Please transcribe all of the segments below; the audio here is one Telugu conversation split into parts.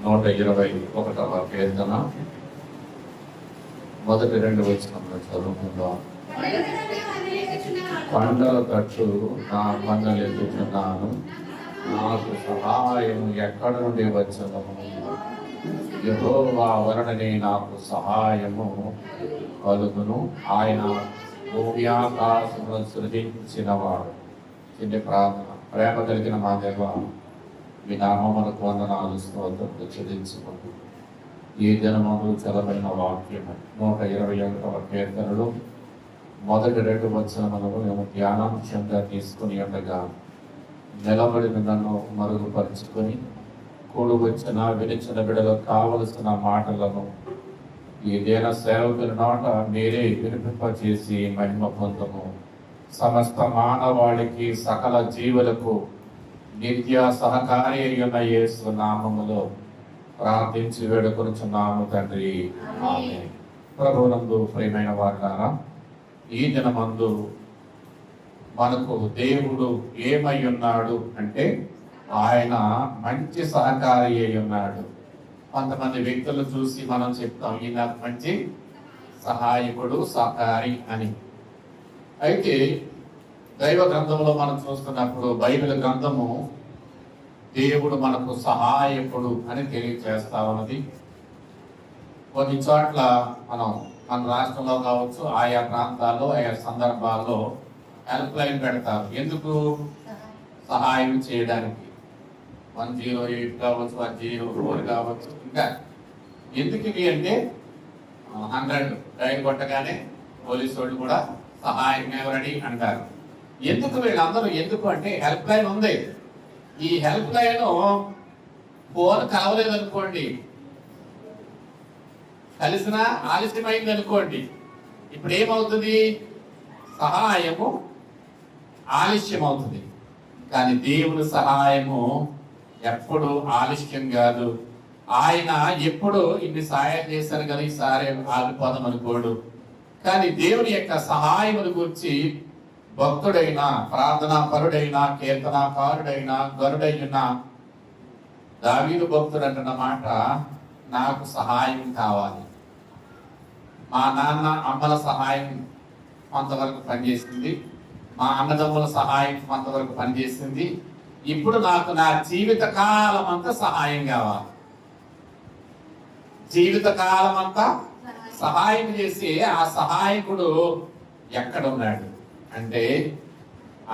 121వ కీర్తన మొదటి 2 వచనాలు చదువుకుందాం. పంటల తట్టు నా పన్నులు ఎదుగుతున్నాను, నాకు సహాయం ఎక్కడ నుండి వచ్చను? యెహోవా వలననే నాకు సహాయము కలుగును. ఆయన భూమి ఆకాశములను సృజించినవాడు. చిన్న ప్రార్థన. ప్రేమ కలిగిన మా దేవ, మీ నామమునకు వందనాలు, స్తోత్రములు చెల్లించుకుంటూ ఈ దినమందు చదవబడిన వాక్యము 121వ కీర్తనలో మొదటి 2 వచనములను మేము ధ్యానాంశంగా తీసుకుని ఉండగా, నిలబడిన నన్ను మరుగుపరుచుకొని కూడు వచ్చిన వినిచిన బిడలకు కావలసిన మాటలను ఈ దేన సేవకుల నోట మీరే వినిపింపచేసి మహిమ పొందము. సమస్త మానవాళికి సకల జీవులకు నిత్య సహకారి అయిన యేసు నామములో ప్రార్థించి వేడుకొనుచున్నాము తండ్రి, ఆమేన్. ప్రభువునందు ప్రియమైన వారులారా, ఈ దినమందు మనకు దేవుడు ఏమై ఉన్నాడు అంటే ఆయన మంచి సహకారి అయి ఉన్నాడు. కొంతమంది వ్యక్తులు చూసి మనం చెప్తాం, ఈయన మంచి సహాయకుడు, సహకారి అని. అయితే దైవ గ్రంథంలో మనం చూస్తున్నప్పుడు బైబిల్ గ్రంథము దేవుడు మనకు సహాయకుడు అని తెలియజేస్తా ఉన్నది. కొన్ని చోట్ల మన రాష్ట్రంలో కావచ్చు, ఆయా ప్రాంతాల్లో ఆయా సందర్భాల్లో హెల్ప్ లైన్ పెడతారు. ఎందుకు? సహాయం చేయడానికి. 108 కావచ్చు, 104 కావచ్చు. ఇంకా ఎందుకు ఇవి అంటే 100 రైలు కొట్టగానే పోలీసు వాళ్ళు కూడా సహాయం ఎవరని అంటారు. ఎందుకు వీళ్ళందరూ? ఎందుకు అంటే హెల్ప్ లైన్ ఉంది. ఈ హెల్ప్ లైన్ ఫోన్ కలవలేదు అనుకోండి, కలిసిన ఆలస్యమైంది అనుకోండి, ఇప్పుడు ఏమవుతుంది? సహాయము ఆలస్యం అవుతుంది. కానీ దేవుని సహాయము ఎప్పుడు ఆలస్యం కాదు. ఆయన ఎప్పుడు ఇన్ని సహాయం చేశారు కదా, ఈసారి ఆగిపోదాం అనుకోడు. కానీ దేవుని యొక్క సహాయమును గురించి భక్తుడైన, ప్రార్థనా పరుడైన, కీర్తనాకారుడైన, గరుడైన దావీదు భక్తుడు అంటున్నమాట, నాకు సహాయం కావాలి. మా నాన్న అమ్మల సహాయం కొంతవరకు పనిచేసింది, మా అన్నదమ్ముల సహాయం కొంతవరకు పనిచేసింది. ఇప్పుడు నాకు నా జీవిత కాలం అంతా సహాయం కావాలి. జీవిత కాలం అంతా సహాయం చేసి ఆ సహాయకుడు ఎక్కడ ఉన్నాడు అంటే,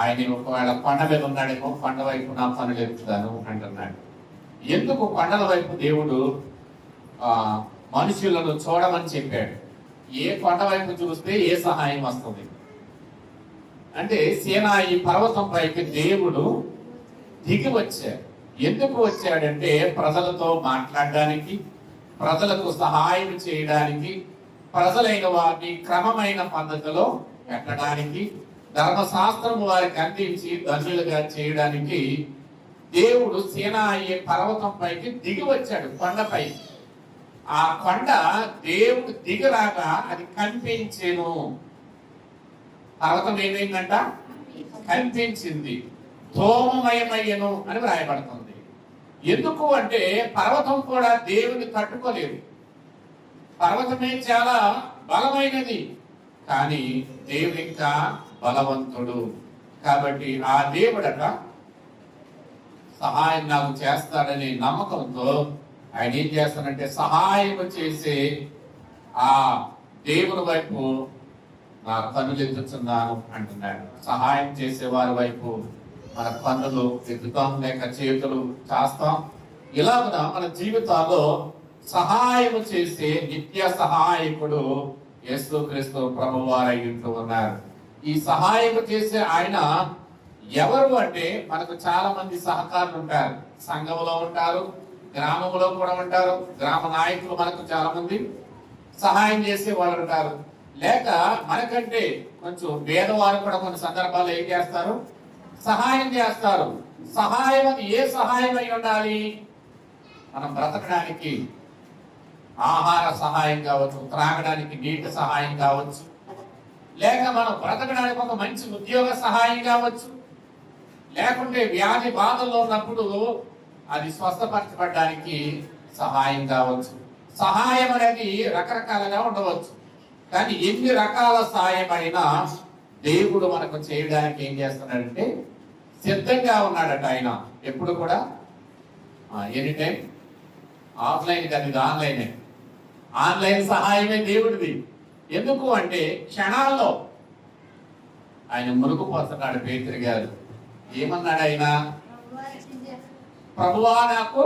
ఆయన ఒకవేళ కొండ మీద ఉన్నాడేమో, కొండ వైపు నా పనులు ఎత్తుతాను అంటున్నాడు. ఎందుకు కొండల వైపు దేవుడు మనుషులను చూడమని చెప్పాడు? ఏ కొండ వైపు చూస్తే ఏ సహాయం వస్తుంది అంటే, సీనాయి పర్వతం పైకి దేవుడు దిగి వచ్చాడు. ఎందుకు వచ్చాడంటే ప్రజలతో మాట్లాడడానికి, ప్రజలకు సహాయం చేయడానికి, ప్రజలైన వారిని క్రమమైన పద్ధతిలో పెట్టడానికి, ధర్మశాస్త్రం వారికి అందించి ధన్యులుగా చేయడానికి దేవుడు సీనాయి పర్వతం పైకి దిగి వచ్చాడు. కొండపై ఆ కొండ దేవుడు దిగిరాగా అది కనిపించెను. పర్వతం ఏమైందంట? కనిపించింది. ధూమమయమయ్యను అని వ్రాయబడుతుంది. ఎందుకు అంటే పర్వతం కూడా దేవుని తట్టుకోలేదు. పర్వతమే చాలా బలమైనది, కానీ దేవుడు ఇంకా బలవంతుడు. కాబట్టి ఆ దేవుడట సహాయం నాకు చేస్తాడనే నమ్మకంతో ఆయన ఏం చేస్తాడంటే సహాయం చేసే ఆ దేవుని వైపు నా కన్నులు ఎత్తుతున్నాను అంటున్నాడు. సహాయం చేసే వారి వైపు మన కన్నులు ఎత్తుతాం, లేక చేతులు చేస్తాం. ఇలాగా మన జీవితాల్లో సహాయం చేసే నిత్య సహాయకుడు యేసుక్రీస్తు ప్రభువారై ఉంటూ ఉన్నారు. ఈ సహాయం చేసే ఆయన ఎవరు అంటే, మనకు చాలా మంది సహకారులు ఉంటారు. సంఘంలో ఉంటారు, గ్రామంలో కూడా ఉంటారు. గ్రామ నాయకులు మనకు చాలా మంది సహాయం చేసే వాళ్ళు ఉంటారు. లేక మనకంటే కొంచెం పేదవారు కూడా కొన్ని సందర్భాల్లో ఏం చేస్తారు? సహాయం చేస్తారు. సహాయం అది ఏ సహాయం అయి ఉండాలి? మనం బ్రతకడానికి ఆహార సహాయం కావచ్చు, త్రాగడానికి నీటి సహాయం కావచ్చు, లేక మనం బ్రతకడానికి ఒక మంచి ఉద్యోగ సహాయం కావచ్చు, లేకుంటే వ్యాధి బాధల్లో ఉన్నప్పుడు అది స్వస్థపరచబడడానికి సహాయం కావచ్చు. సహాయం అనేది రకరకాలుగా ఉండవచ్చు, కానీ ఎన్ని రకాల సహాయం అయినా దేవుడు మనకు చేయడానికి ఏం చేస్తున్నాడంటే సిద్ధంగా ఉన్నాడట. ఆయన ఎప్పుడు కూడా ఎనీ టైం ఆఫ్లైన్ కాదు, ఇది ఆన్లైనే. ఆన్లైన్ సహాయమే దేవుడిది. ఎందుకు అంటే క్షణాల్లో ఆయన మునిగిపోతున్నాడు. పేతురు గారు ఏమన్నాడు? ఆయన ప్రభువా నాకు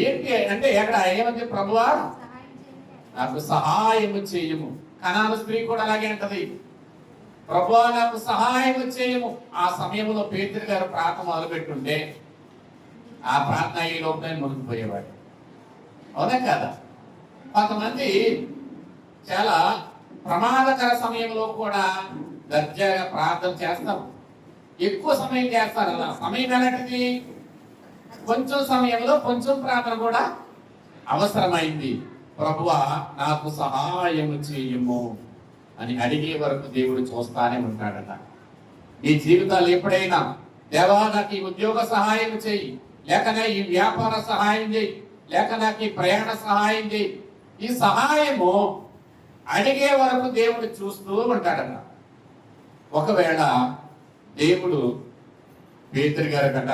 ఏంటి అంటే ఎక్కడ ఏమంది? ప్రభువా నాకు సహాయం చేయము. కనాను స్త్రీ కూడా అలాగే అంటది, ప్రభువా నాకు సహాయం చేయము. ఆ సమయంలో పేతురు గారు ప్రార్థన మొదలుపెట్టుంటే ఆ ప్రార్థన ఈ లోపలే మునిగిపోయేవాడు. అవునా కదా? కొంతమంది చాలా ప్రమాదకర సమయంలో కూడా దర్జాగా ప్రార్థన చేస్తారు, ఎక్కువ సమయం చేస్తారు. అలా సమయం ఎలాంటిది? కొంచెం సమయంలో కొంచెం ప్రార్థన కూడా అవసరమైంది. ప్రభువా నాకు సహాయం చేయము అని అడిగే వరకు దేవుడు చూస్తానే ఉంటాడట. ఈ జీవితాలు ఎప్పుడైనా దేవా నాకు ఈ ఉద్యోగ సహాయం చేయి, లేక ఈ వ్యాపార సహాయం చేయి, లేక నాకు ఈ ప్రయాణ సహాయం చేయి, ఈ సహాయము అడిగే వరకు దేవుడు చూస్తూ ఉంటాడట. ఒకవేళ దేవుడు పేతురు గారి కట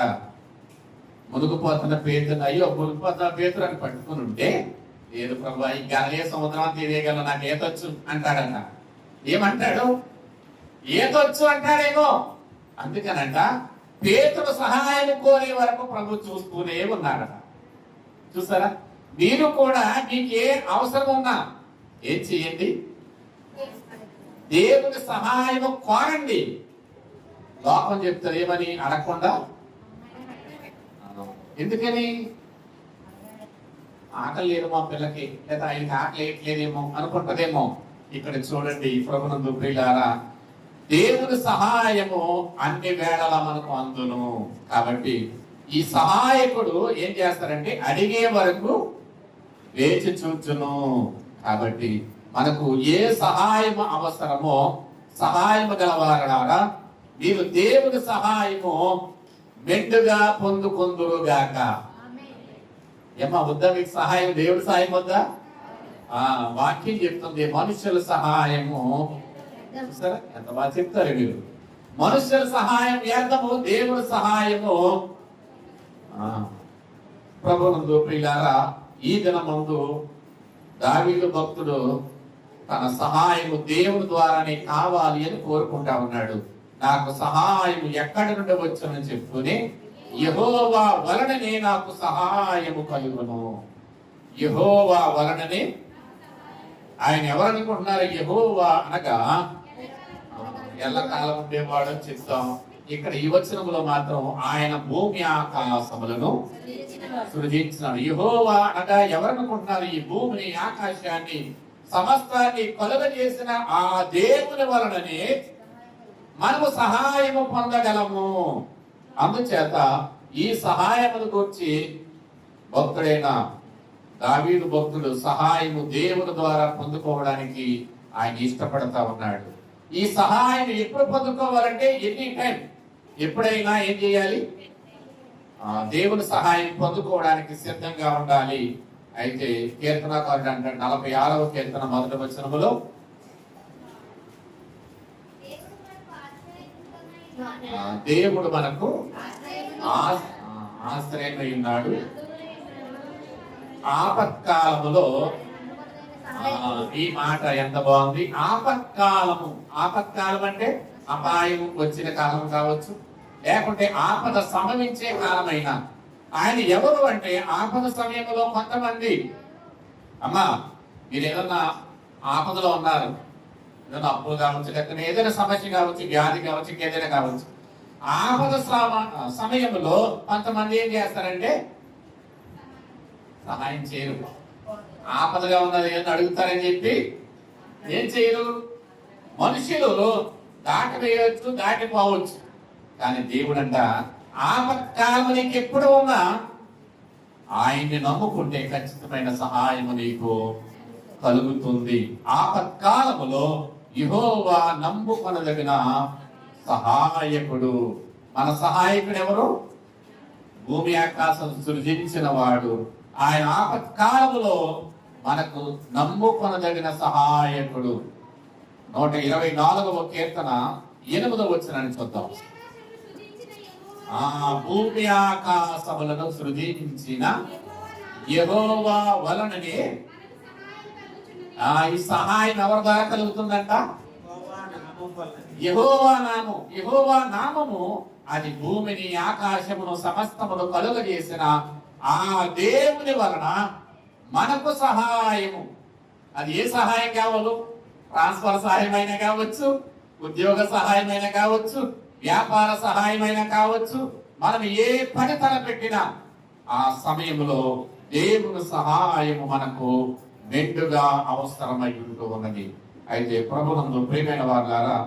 మునిగిపోతున్న పేతురు, అయ్యో మునిగిపోతున్న పేతురు అని పట్టుకుని ఉంటే, లేదు ప్రభా ఈ గలలే సముద్రం తీరేయగల నాకు ఈతొచ్చు అంటాడట. ఏమంటాడు? ఈతొచ్చు అంటాడేమో. అందుకనంట పేతురు సహాయం కోరే వరకు ప్రభు చూస్తూనే ఉన్నాడట. చూసారా? మీరు కూడా మీకు ఏ అవసరం ఉన్నా ఏం చేయండి? దేవుని సహాయం కోరండి. లోకం చెప్తారు ఏమని? అడగకుండా. ఎందుకని? ఆకలి లేదు మా పిల్లకి, లేదా ఆయనకి ఆకలి వేయట్లేదేమో అనుకుంటదేమో. ఇక్కడ చూడండి ప్రభునందు ప్రియులారా, దేవుని సహాయము అన్ని వేళల మనకు అందును. కాబట్టి ఈ సహాయకుడు ఏం చేస్తారంటే అడిగే వరకు వేచి చూచును. కాబట్టి మనకు ఏ సహాయం అవసరమో సహాయం గలవారా మీరు దేవుని సహాయము మెండుగా పొందుకొందురుగాక. ఏమా వద్దా మీకు సహాయం? దేవుడి సహాయం వద్దా? వాక్యం చెప్తుంది మనుషుల సహాయము. సరే ఎంత బాగా చెప్తారు మీరు. మనుషుల సహాయం వ్యర్థము, దేవుడి సహాయము. ప్రభునందు ప్రియులారా, ఈ దినమందు దావీదు భక్తుడు తన సహాయము దేవుని ద్వారానే కావాలి అని కోరుకుంటా ఉన్నాడు. నాకు సహాయం ఎక్కడి నుండి వచ్చునని చెప్తూనే యెహోవా వలననే నాకు సహాయము కలుగును. యెహోవా వలననే. ఆయన ఎవరనుకుంటున్నారు? యెహోవా అనగా ఎల్లకాలం ఉండేవాడు చెప్తాం. ఇక్కడ ఈ వచనములో మాత్రం ఆయన భూమి ఆకాశములను సృజించినాడు. యెహోవా అనగా ఎవరనుకుంటున్నారు? ఈ భూమిని, ఆకాశాన్ని, సమస్తాన్ని కలుగజేసిన ఆ దేవుని వలననే మనము సహాయము పొందగలము. అందుచేత ఈ సహాయమును గురించి భక్తుడైన దావీదు భక్తుడు సహాయము దేవుని ద్వారా పొందుకోవడానికి ఆయన ఇష్టపడతా ఉన్నాడు. ఈ సహాయం ఎప్పుడు పొందుకోవాలంటే ఎనీ టైం, ఎప్పుడైనా ఏం చేయాలి? దేవుని సహాయం పొందుకోవడానికి సిద్ధంగా ఉండాలి. అయితే కీర్తనకారుడు అంటాడు 46వ కీర్తన 1వ వచనములో, దేవుడు మనకు ఆశ్రయమై ఉన్నాడు, ఆపత్కాలములో. ఈ మాట ఎంత బాగుంది! ఆపత్కాలము. ఆపత్కాలం అంటే అపాయం వచ్చిన కాలం కావచ్చు, లేకుంటే ఆపద సంభవించే కాలమైనా. ఆయన ఎవరు అంటే ఆపద సమయంలో కొంతమంది, అమ్మా మీరు ఏదన్నా ఆపదలో ఉన్నారు, ఏదైనా అప్పులు కావచ్చు, లేకపోతే ఏదైనా సమస్య కావచ్చు, వ్యాధి కావచ్చు, ఇంకేదైనా కావచ్చు. ఆపద సమయంలో కొంతమంది ఏం చేస్తారంటే సహాయం చేయరు. ఆపదగా ఉన్నది ఏదో అడుగుతారని చెప్పి ఏం చేయరు. మనుషులు దాటివేయవచ్చు, దాటిపోవచ్చు, కానీ దేవుడంట ఆపత్కాలము నీకు ఎప్పుడు ఉన్నా ఆయన్ని నమ్ముకుంటే ఖచ్చితమైన సహాయము నీకు కలుగుతుంది. ఆపత్కాలములో యెహోవా నమ్ముకొనదగిన సహాయకుడు. మన సహాయకుడు ఎవరు? భూమి ఆకాశం సృజించిన వాడు, ఆయన ఆపత్కాలములో మనకు నమ్ముకొనదగిన సహాయకుడు. 124వ కీర్తన 8వ వచనాన్ని చూద్దాం. భూమి ఆకాశములను సృజించిన యెహోవా వలననే ఈ సహాయం ఎవరి ద్వారా కలుగుతుందంట? యెహోవా నామము అది భూమిని ఆకాశమును సమస్తమును కలుగజేసిన ఆ దేవుని వలన మనకు సహాయము. అది ఏ సహాయం కావాలి? ట్రాన్స్ఫర్ సహాయమైన కావచ్చు, ఉద్యోగ సహాయమైన కావచ్చు, వ్యాపార సహాయమైన కావచ్చు. మనం ఏ పని తలపెట్టినా ఆ సమయంలో దేవుని సహాయము మనకు మెండుగా అవసరమై ఉంటూ ఉన్నది. అయితే ప్రభునందు ప్రియమైన వారులారా,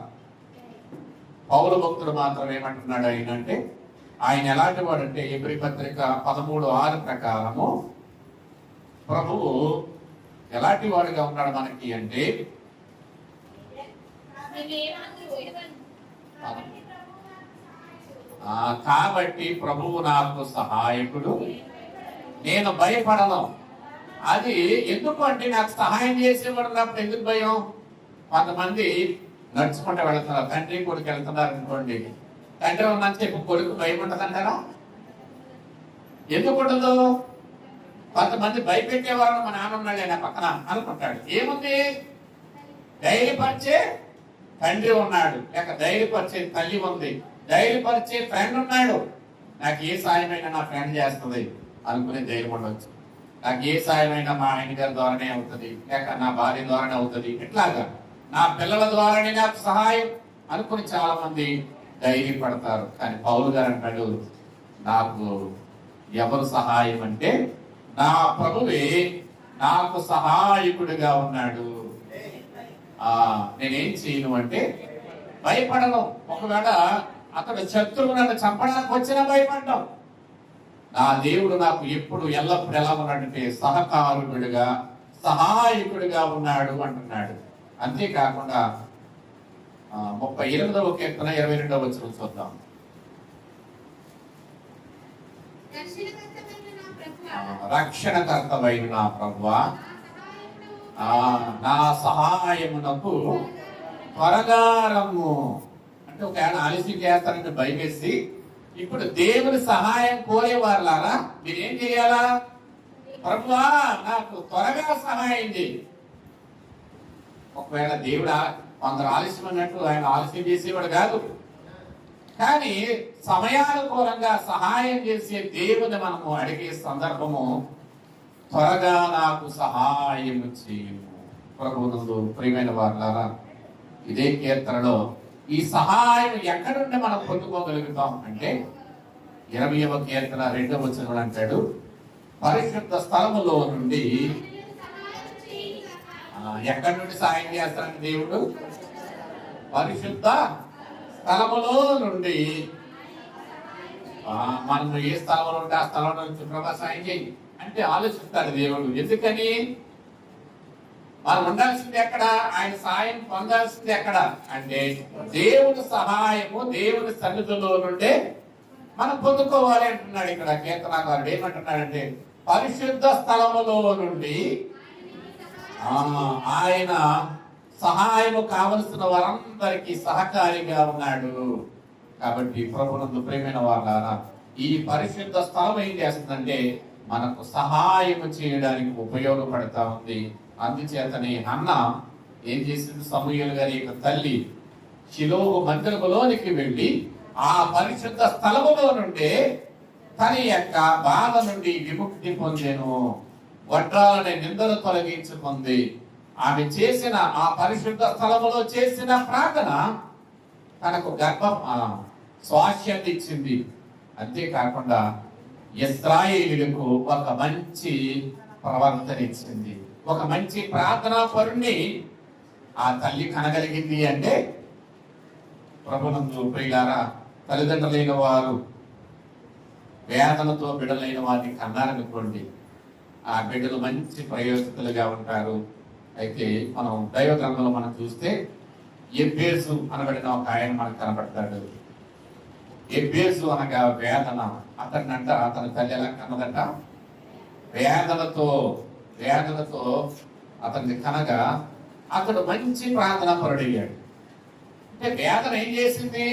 పౌలు భక్తుడు మాత్రం ఏమంటున్నాడు ఆయన అంటే, ఆయన ఎలాంటి వాడంటే ఎబ్రీ పత్రిక 13:6 ప్రకారము ప్రభువు ఎలాంటి వాడుగా ఉన్నాడు మనకి అంటే, కాబట్టి ప్రభువు నాకు సహాయకుడు, నేను భయపడను. అది ఎందుకు అంటే, నాకు సహాయం చేసేవాడు ఉన్నప్పుడు ఎందుకు భయం? కొంతమంది నడుచుకుంటూ వెళుతున్నారు, తండ్రి కొడుకు వెళ్తున్నారు అనుకోండి, తండ్రి ఉన్నంత చెప్పి కొడుకు భయం ఉంటుందంటారా? ఎందుకు ఉండదు? కొంతమంది భయపెట్టేవారు, మా నాన్న ఉన్నాడు ఆయన పక్కన అనుకుంటాడు. ఏముంది? ధైర్యపరిచే తండ్రి ఉన్నాడు, లేక ధైర్యపరిచే తల్లి ఉంది, ధైర్యపరిచే ఫ్రెండ్ ఉన్నాడు. నాకు ఏ సాయమైనా నా ఫ్రెండ్ చేస్తుంది అనుకునే ధైర్యం ఉండవచ్చు. నాకు ఏ సాయమైనా మా ఆయన గారి ద్వారానే అవుతుంది, లేక నా భార్య ద్వారానే అవుతుంది, ఇట్లాగా నా పిల్లల ద్వారానే నాకు సహాయం అనుకుని చాలా మంది ధైర్యపడతారు. కానీ పౌలు గారు అంటాడు, నాకు ఎవరు సహాయం అంటే నా ప్రభువే నాకు సహాయకుడిగా ఉన్నాడు. నేనేం చేయను అంటే భయపడను. ఒకవేళ అతడు శత్రువు నన్ను చంపడానికి వచ్చినా భయపడ్డాం. నా దేవుడు నాకు ఎప్పుడు ఎల్లప్పుడు ఎలా ఉన్నాడంటే సహకారుడిగా సహాయకుడిగా ఉన్నాడు అంటున్నాడు. అంతేకాకుండా 38వ కీర్తన 22వ వచనం చూద్దాం. రక్షణకర్తమైన నా ప్రభువా, నా సహాయమునకు త్వరగా రమ్ము. అంటే ఒకవేళ ఆలస్యం చేస్తారంటే భయమేసి, ఇప్పుడు దేవుని సహాయం కోరేవారులారా మీరేం చేయాలా? ప్రభువా నాకు త్వరగా సహాయం చేయి. ఒకవేళ దేవుడు కొందరు ఆలస్యం అన్నట్టు ఆయన ఆలస్యం చేసేవాడు కాదు, కానీ సమయానుకూలంగా సహాయం చేసే దేవుని మనము అడిగే సందర్భము, త్వరగా నాకు సహాయం చేయము. ప్రభువునందు ప్రియమైన వారులారా, ఇదే కీర్తనలో ఈ సహాయం ఎక్కడి నుండి మనం పొందుకోగలుగుతాం అంటే 20వ కీర్తన 2వ వచనం అంటాడు, పరిశుద్ధ స్థలములో నుండి. ఎక్కడి నుండి సహాయం చేస్తాడంటే దేవుడు పరిశుద్ధ స్థలములో నుండి. మనం ఏ స్థలంలో ఉంటే ఆ స్థలంలో నుంచి ప్రభా సాయం చేయి అంటే ఆలోచిస్తాడు దేవుడు. ఎందుకని? మనం ఉండాల్సింది ఎక్కడ? ఆయన సాయం పొందాల్సింది ఎక్కడ అంటే దేవుని సహాయము దేవుని సన్నిధిలో నుండే మనం పొందుకోవాలి అంటున్నాడు. ఇక్కడ కీర్తనాకారుడు ఏమంటున్నాడంటే పరిశుద్ధ స్థలములో నుండి ఆయన సహాయము కావలసిన వారందరికీ సహకారిగా ఉన్నాడు. కాబట్టి ప్రభువునందు ప్రియమైన వారులారా, ఈ పరిశుద్ధ స్థలం ఏం చేస్తుందంటే మనకు సహాయం చేయడానికి ఉపయోగపడతా ఉంది. అందుచేతనే హన్న ఏం చేసింది? సమూయేలు గారి యొక్క తల్లి షిలోహు మందిరములోనికి వెళ్ళి ఆ పరిశుద్ధ స్థలములో నుండి తన యొక్క బాధ నుండి విముక్తి పొందెను, వడ్రాలనే నిందలు తొలగించుకుంది. ఆమె చేసిన ఆ పరిశుద్ధ స్థలములో చేసిన ప్రార్థన తనకు స్వాస్థ్యం ఇచ్చింది. అంతేకాకుండా ఇశ్రాయేలులకు ఒక మంచి ప్రవర్తన ఇచ్చింది. ఒక మంచి ప్రార్థనా పరుణ్ణి ఆ తల్లి కనగలిగింది. అంటే ప్రభునందు ప్రియులారా, తల్లిదండ్రులైన వారు వేదనతో బిడ్డలైన వారిని కన్నారనుకోండి, ఆ బిడ్డలు మంచి ప్రయోజకులుగా ఉంటారు. అయితే మనం దైవ గ్రంథంలో మనం చూస్తే ఎబ్బేసు అనబడిన ఒక ఆయన మనకు కనపడతాడు. ఎబ్బేజు అనగా వేదన. అతన్నంట అతని తల్లి ఎలా కన్నదంట, వేదనతో అతన్ని కనగా అతడు మంచి ప్రార్థన పరుడయ్యాడు. అంటే వేదన ఏం చేసింది?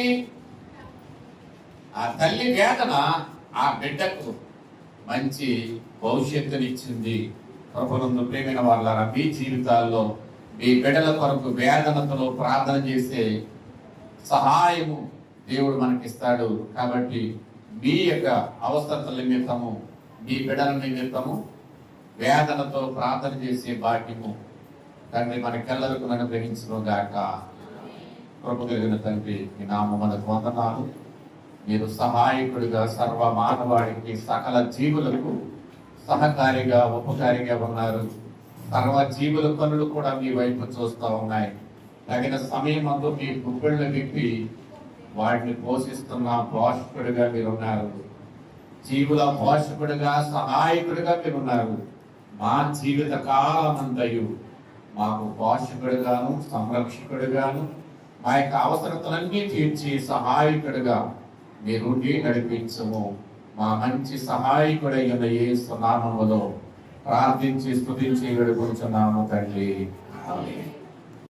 ఆ తల్లి వేదన ఆ బిడ్డకు మంచి భవిష్యత్తునిచ్చింది. ప్రభునందు ప్రియమైన వాళ్ళారా, మీ జీవితాల్లో మీ బిడ్డల కొరకు వేదనతో ప్రార్థన చేసే సహాయము దేవుడు మనకిస్తాడు. కాబట్టి మీ యొక్క అవసరతల నిమిత్తము, మీ బిడ్డల నిమిత్తము వేదనతో ప్రార్థన చేసే భాగ్యము తండ్రి మనకెల్లరికూ అనుగ్రహించును గాక. ప్రభు కలిగిన తండ్రి, మీ నామమునకు వందనాలు. మీరు సహాయకుడిగా సర్వ మానవాళికి, సకల జీవులకు సహకారిగా, ఉపకారిగా ఉన్నారు. సర్వ జీవుల పనులు కూడా మీ వైపు చూస్తూ ఉన్నాయి. తగిన సమయమందు మీ గుప్పెళ్ళు విప్పి వాటిని పోషిస్తున్న పోషకుడిగా మీరున్నారు. జీవుల పోషకుడిగా, సహాయకుడిగా మీరున్నారు. మా జీవిత కాలమంతయు మాకు పోషకుడిగాను, సంరక్షకుడిగాను, మా యొక్క అవసరతలన్నీ తీర్చి సహాయకుడిగా మీరుండి నడిపించము. మా మంచి సహాయకుడైన యేసు నామములో ప్రార్థించి స్తుతించి వేడుకొంచున్నాము తండ్రి. ఆమేన్.